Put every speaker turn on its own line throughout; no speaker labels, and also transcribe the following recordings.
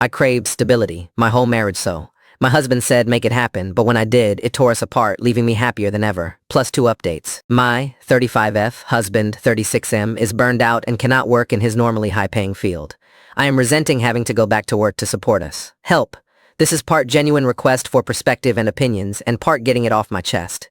I craved stability, my whole marriage so. My husband said make it happen, but when I did, it tore us apart, leaving me happier than ever. Plus 2 updates. My 35F husband 36M is burned out and cannot work in his normally high-paying field. I am resenting having to go back to work to support us. Help. This is part genuine request for perspective and opinions, and part getting it off my chest.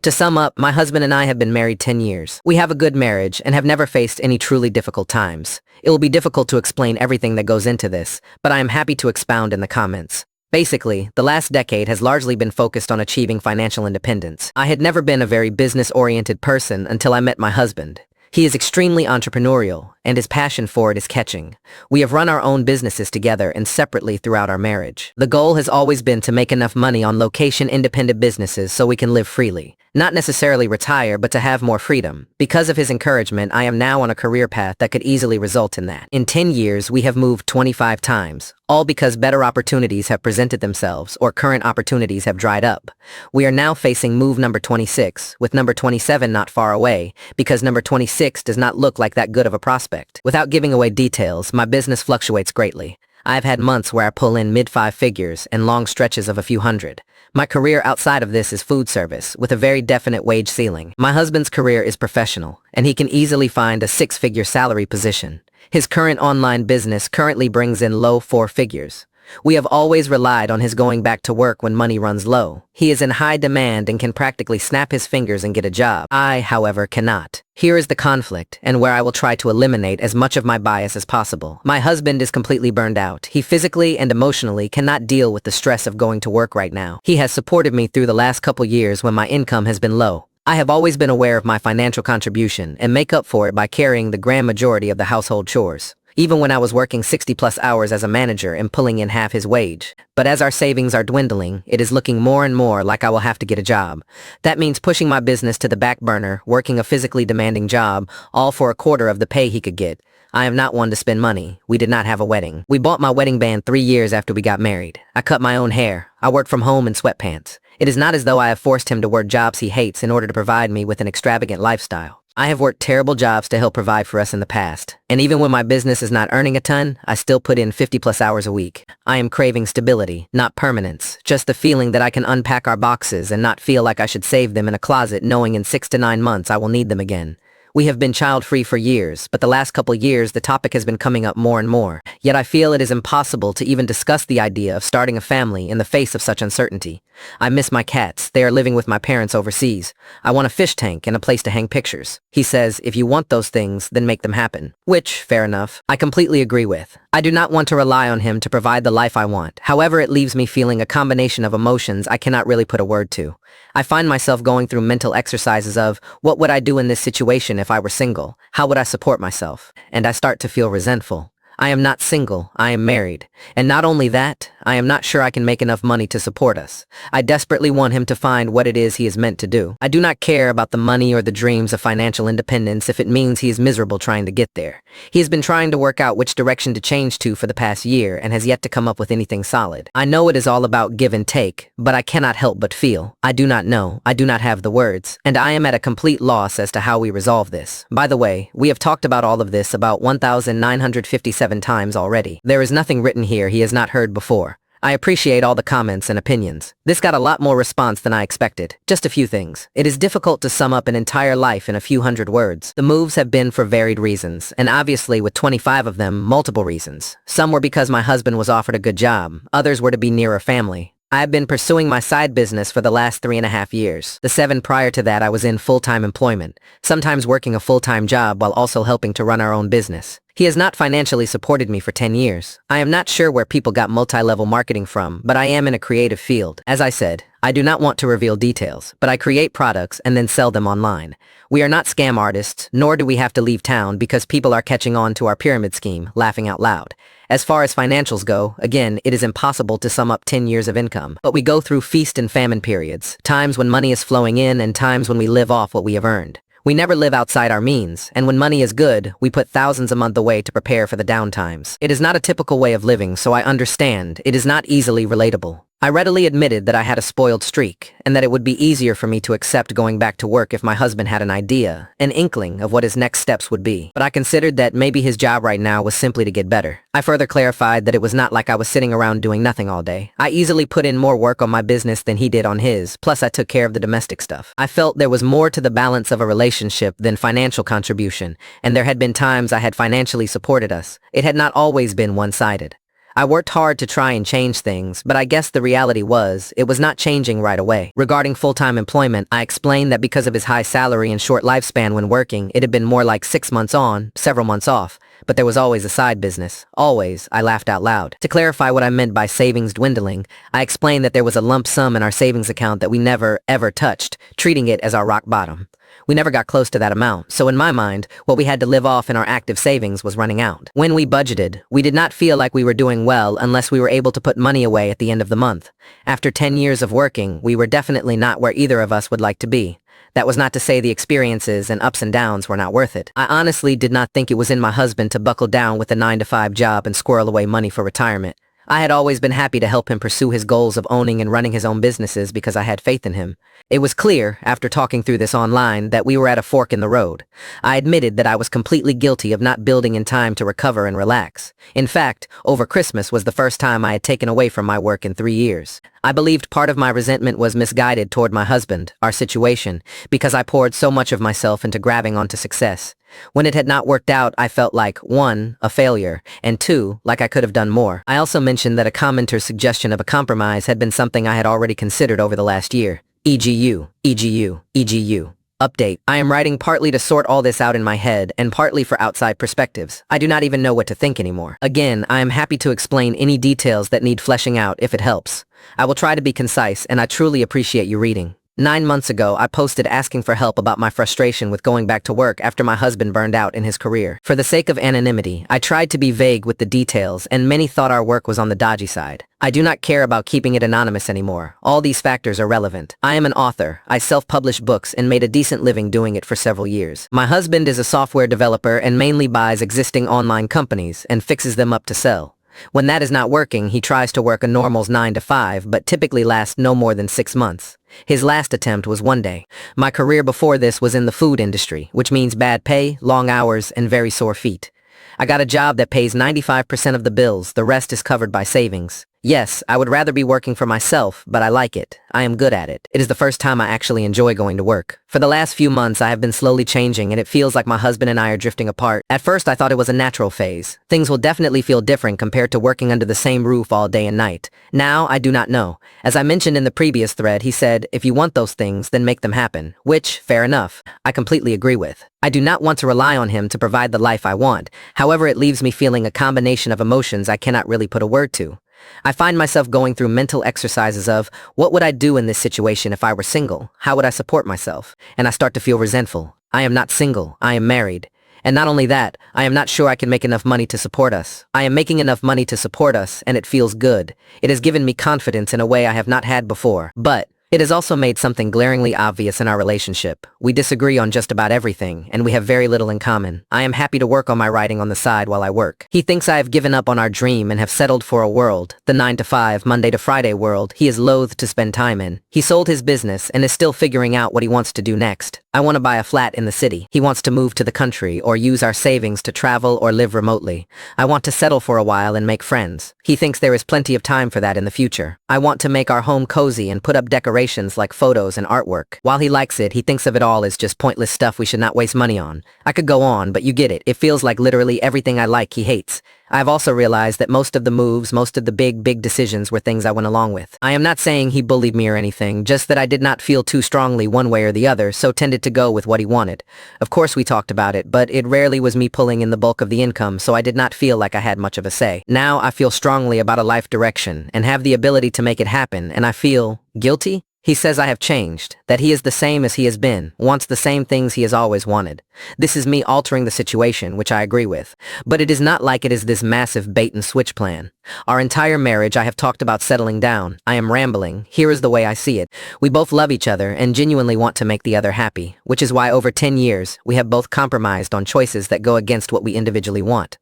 To sum up, my husband and I have been married 10 years. We have a good marriage and have never faced any truly difficult times. It will be difficult to explain everything that goes into this, but I am happy to expound in the comments. Basically, the last decade has largely been focused on achieving financial independence. I had never been a very business-oriented person until I met my husband. He is extremely entrepreneurial, and his passion for it is catching. We have run our own businesses together and separately throughout our marriage. The goal has always been to make enough money on location-independent businesses so we can live freely. Not necessarily retire, but to have more freedom. Because of his encouragement, I am now on a career path that could easily result in that. In 10 years, we have moved 25 times, all because better opportunities have presented themselves or current opportunities have dried up. We are now facing move number 26, with number 27 not far away, because number 26 does not look like that good of a prospect. Without giving away details, my business fluctuates greatly. I've had months where I pull in mid-5 figures and long stretches of a few hundred. My career outside of this is food service, with a very definite wage ceiling. My husband's career is professional, and he can easily find a 6-figure salary position. His current online business currently brings in low 4 figures. We have always relied on his going back to work when money runs low. He is in high demand and can practically snap his fingers and get a job. I, however, cannot. Here is the conflict, and where I will try to eliminate as much of my bias as possible. My husband is completely burned out. He physically and emotionally cannot deal with the stress of going to work right now. He has supported me through the last couple years when my income has been low. I have always been aware of my financial contribution and make up for it by carrying the grand majority of the household chores. Even when I was working 60+ hours as a manager and pulling in half his wage. But as our savings are dwindling, it is looking more and more like I will have to get a job. That means pushing my business to the back burner, working a physically demanding job, all for a quarter of the pay he could get. I am not one to spend money. We did not have a wedding. We bought my wedding band 3 years after we got married. I cut my own hair. I worked from home in sweatpants. It is not as though I have forced him to work jobs he hates in order to provide me with an extravagant lifestyle. I have worked terrible jobs to help provide for us in the past, and even when my business is not earning a ton, I still put in 50+ hours a week. I am craving stability, not permanence, just the feeling that I can unpack our boxes and not feel like I should save them in a closet knowing in 6 to 9 months I will need them again. We have been child-free for years, but the last couple years the topic has been coming up more and more. Yet I feel it is impossible to even discuss the idea of starting a family in the face of such uncertainty. I miss my cats. They are living with my parents overseas. I want a fish tank and a place to hang pictures. He says, if you want those things, then make them happen. Which, fair enough, I completely agree with. I do not want to rely on him to provide the life I want. However, it leaves me feeling a combination of emotions I cannot really put a word to. I find myself going through mental exercises of, what would I do in this situation if I were single? How would I support myself? And I start to feel resentful. I am not single, I am married. And not only that, I am not sure I can make enough money to support us. I desperately want him to find what it is he is meant to do. I do not care about the money or the dreams of financial independence if it means he is miserable trying to get there. He has been trying to work out which direction to change to for the past year and has yet to come up with anything solid. I know it is all about give and take, but I cannot help but feel. I do not know, I do not have the words, and I am at a complete loss as to how we resolve this. By the way, we have talked about all of this about 1,957 times already. There is nothing written here he has not heard before. I appreciate all the comments and opinions. This got a lot more response than I expected. Just a few things. It is difficult to sum up an entire life in a few hundred words. The moves have been for varied reasons, and obviously with 25 of them, multiple reasons. Some were because my husband was offered a good job. Others were to be nearer family. I have been pursuing my side business for the last 3.5 years. The 7 prior to that I was in full-time employment, sometimes working a full-time job while also helping to run our own business. He has not financially supported me for 10 years. I am not sure where people got multi-level marketing from, but I am in a creative field. As I said, I do not want to reveal details, but I create products and then sell them online. We are not scam artists, nor do we have to leave town because people are catching on to our pyramid scheme, laughing out loud. As far as financials go, again, it is impossible to sum up 10 years of income, but we go through feast and famine periods, times when money is flowing in and times when we live off what we have earned. We never live outside our means, and when money is good, we put thousands a month away to prepare for the down times. It is not a typical way of living, so I understand. It is not easily relatable. I readily admitted that I had a spoiled streak, and that it would be easier for me to accept going back to work if my husband had an idea, an inkling of what his next steps would be. But I considered that maybe his job right now was simply to get better. I further clarified that it was not like I was sitting around doing nothing all day. I easily put in more work on my business than he did on his, plus I took care of the domestic stuff. I felt there was more to the balance of a relationship than financial contribution, and there had been times I had financially supported us. It had not always been one-sided. I worked hard to try and change things, but I guess the reality was, it was not changing right away. Regarding full-time employment, I explained that because of his high salary and short lifespan when working, it had been more like 6 months on, several months off. But there was always a side business. Always, I laughed out loud. To clarify what I meant by savings dwindling, I explained that there was a lump sum in our savings account that we never, ever touched, treating it as our rock bottom. We never got close to that amount, so in my mind, what we had to live off in our active savings was running out. When we budgeted, we did not feel like we were doing well unless we were able to put money away at the end of the month. After 10 years of working, we were definitely not where either of us would like to be. That was not to say the experiences and ups and downs were not worth it. I honestly did not think it was in my husband to buckle down with a 9-to-5 job and squirrel away money for retirement. I had always been happy to help him pursue his goals of owning and running his own businesses because I had faith in him. It was clear, after talking through this online, that we were at a fork in the road. I admitted that I was completely guilty of not building in time to recover and relax. In fact, over Christmas was the first time I had taken away from my work in 3 years. I believed part of my resentment was misguided toward my husband, our situation, because I poured so much of myself into grabbing onto success. When it had not worked out, I felt like, 1, a failure, and 2, like I could have done more. I also mentioned that a commenter's suggestion of a compromise had been something I had already considered over the last year. EGU, EGU, EGU. Update. I am writing partly to sort all this out in my head and partly for outside perspectives. I do not even know what to think anymore. Again, I am happy to explain any details that need fleshing out if it helps. I will try to be concise, and I truly appreciate you reading. 9 months ago, I posted asking for help about my frustration with going back to work after my husband burned out in his career. For the sake of anonymity, I tried to be vague with the details, and many thought our work was on the dodgy side. I do not care about keeping it anonymous anymore. All these factors are relevant. I am an author. I self-publish books and made a decent living doing it for several years. My husband is a software developer and mainly buys existing online companies and fixes them up to sell. When that is not working, he tries to work a normal's 9 to 5, but typically lasts no more than 6 months. His last attempt was 1 day. My career before this was in the food industry, which means bad pay, long hours, and very sore feet. I got a job that pays 95% of the bills, the rest is covered by savings. Yes, I would rather be working for myself, but I like it. I am good at it. It is the first time I actually enjoy going to work. For the last few months, I have been slowly changing, and it feels like my husband and I are drifting apart. At first, I thought it was a natural phase. Things will definitely feel different compared to working under the same roof all day and night. Now, I do not know. As I mentioned in the previous thread, he said, if you want those things, then make them happen. Which, fair enough, I completely agree with. I do not want to rely on him to provide the life I want. However, it leaves me feeling a combination of emotions I cannot really put a word to. I find myself going through mental exercises of, what would I do in this situation if I were single? How would I support myself? And I start to feel resentful. I am not single. I am married. And not only that, I am not sure I can make enough money to support us. I am making enough money to support us, and it feels good. It has given me confidence in a way I have not had before. But it has also made something glaringly obvious in our relationship. We disagree on just about everything, and we have very little in common. I am happy to work on my writing on the side while I work. He thinks I have given up on our dream and have settled for a world, the 9 to 5, Monday to Friday world, he is loath to spend time in. He sold his business and is still figuring out what he wants to do next. I want to buy a flat in the city. He wants to move to the country or use our savings to travel or live remotely. I want to settle for a while and make friends. He thinks there is plenty of time for that in the future. I want to make our home cozy and put up decorations like photos and artwork. While he likes it, he thinks of it all as just pointless stuff we should not waste money on. I could go on, but you get it. It feels like literally everything I like he hates. I've also realized that most of the moves, most of the big decisions were things I went along with. I am not saying he bullied me or anything, just that I did not feel too strongly one way or the other, so tended to go with what he wanted. Of course we talked about it, but it rarely was me pulling in the bulk of the income, so I did not feel like I had much of a say. Now I feel strongly about a life direction, and have the ability to make it happen, and I feel guilty? He says I have changed, that he is the same as he has been, wants the same things he has always wanted. This is me altering the situation, which I agree with. But it is not like it is this massive bait-and-switch plan. Our entire marriage I have talked about settling down. I am rambling. Here is the way I see it. We both love each other and genuinely want to make the other happy, which is why over 10 years, we have both compromised on choices that go against what we individually want.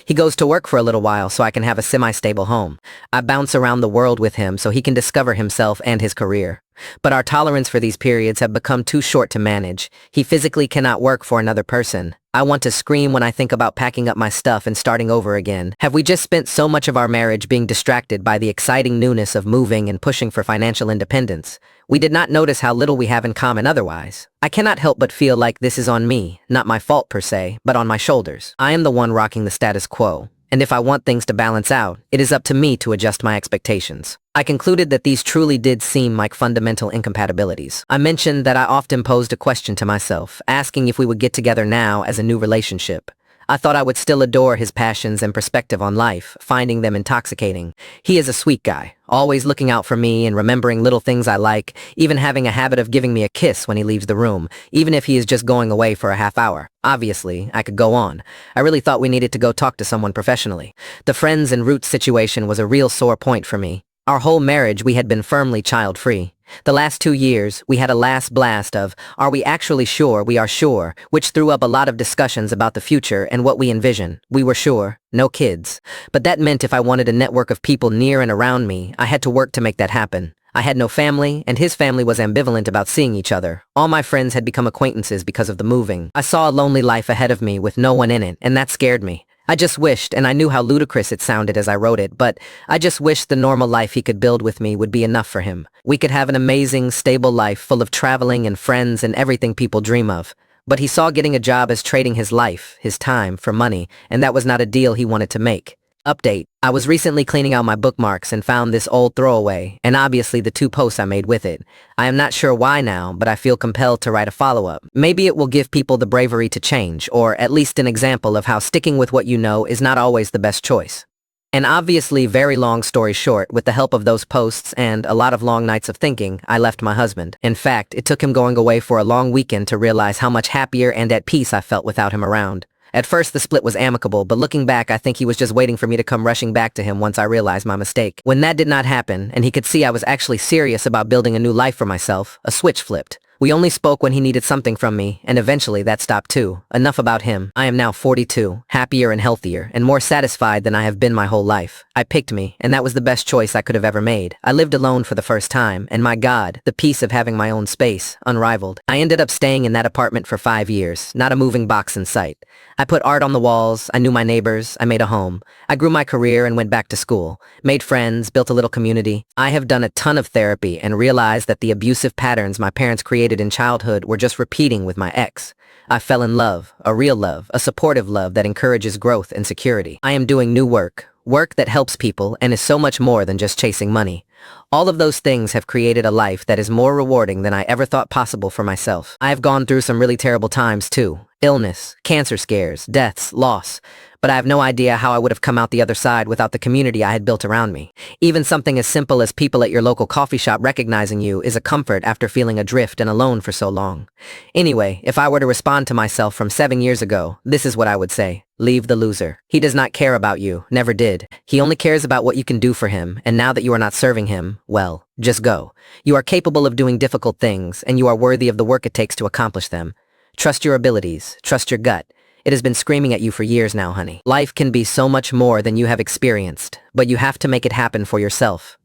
He goes to work for a little while so I can have a semi-stable home. I bounce around the world with him so he can discover himself and his career. But our tolerance for these periods have become too short to manage. He physically cannot work for another person. I want to scream when I think about packing up my stuff and starting over again. Have we just spent so much of our marriage being distracted by the exciting newness of moving and pushing for financial independence? We did not notice how little we have in common otherwise. I cannot help but feel like this is on me, not my fault per se, but on my shoulders. I am the one rocking the status quo. And if I want things to balance out, it is up to me to adjust my expectations. I concluded that these truly did seem like fundamental incompatibilities. I mentioned that I often posed a question to myself, asking if we would get together now as a new relationship. I thought I would still adore his passions and perspective on life, finding them intoxicating. He is a sweet guy, always looking out for me and remembering little things I like, even having a habit of giving me a kiss when he leaves the room, even if he is just going away for a half hour. Obviously, I could go on. I really thought we needed to go talk to someone professionally. The friends and roots situation was a real sore point for me. Our whole marriage we had been firmly child-free. The last 2 years, we had a last blast of, are we actually sure we are sure, which threw up a lot of discussions about the future and what we envision. We were sure, no kids. But that meant if I wanted a network of people near and around me, I had to work to make that happen. I had no family, and his family was ambivalent about seeing each other. All my friends had become acquaintances because of the moving. I saw a lonely life ahead of me with no one in it, and that scared me. I just wished, and I knew how ludicrous it sounded as I wrote it, but I just wished the normal life he could build with me would be enough for him. We could have an amazing, stable life full of traveling and friends and everything people dream of. But he saw getting a job as trading his life, his time, for money, and that was not a deal he wanted to make. Update. I was recently cleaning out my bookmarks and found this old throwaway, and obviously the 2 posts I made with it. I am not sure why now, but I feel compelled to write a follow-up. Maybe it will give people the bravery to change, or at least an example of how sticking with what you know is not always the best choice. An obviously very long story short, with the help of those posts and a lot of long nights of thinking, I left my husband. In fact, it took him going away for a long weekend to realize how much happier and at peace I felt without him around. At first the split was amicable, but looking back I think he was just waiting for me to come rushing back to him once I realized my mistake. When that did not happen, and he could see I was actually serious about building a new life for myself, a switch flipped. We only spoke when he needed something from me, and eventually that stopped too. Enough about him. I am now 42, happier and healthier, and more satisfied than I have been my whole life. I picked me, and that was the best choice I could have ever made. I lived alone for the first time, and my God, the peace of having my own space, unrivaled. I ended up staying in that apartment for 5 years, not a moving box in sight. I put art on the walls, I knew my neighbors, I made a home. I grew my career and went back to school, made friends, built a little community. I have done a ton of therapy and realized that the abusive patterns my parents created in childhood were just repeating with my ex. I fell in love, a real love, a supportive love that encourages growth and security. I am doing new work that helps people and is so much more than just chasing money. All of those things have created a life that is more rewarding than I ever thought possible for myself. I have gone through some really terrible times too. Illness, cancer scares, deaths, loss. But I have no idea how I would have come out the other side without the community I had built around me. Even something as simple as people at your local coffee shop recognizing you is a comfort after feeling adrift and alone for so long. Anyway, if I were to respond to myself from 7 years ago, this is what I would say. Leave the loser. He does not care about you, never did. He only cares about what you can do for him, and now that you are not serving him, well, just go. You are capable of doing difficult things, and you are worthy of the work it takes to accomplish them. Trust your abilities, trust your gut. It has been screaming at you for years now, honey. Life can be so much more than you have experienced, but you have to make it happen for yourself.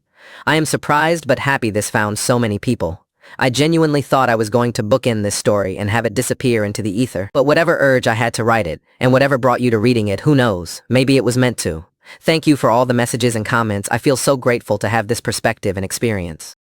I am surprised but happy this found so many people. I genuinely thought I was going to bookend this story and have it disappear into the ether. But whatever urge I had to write it, and whatever brought you to reading it, who knows? Maybe it was meant to. Thank you for all the messages and comments. I feel so grateful to have this perspective and experience.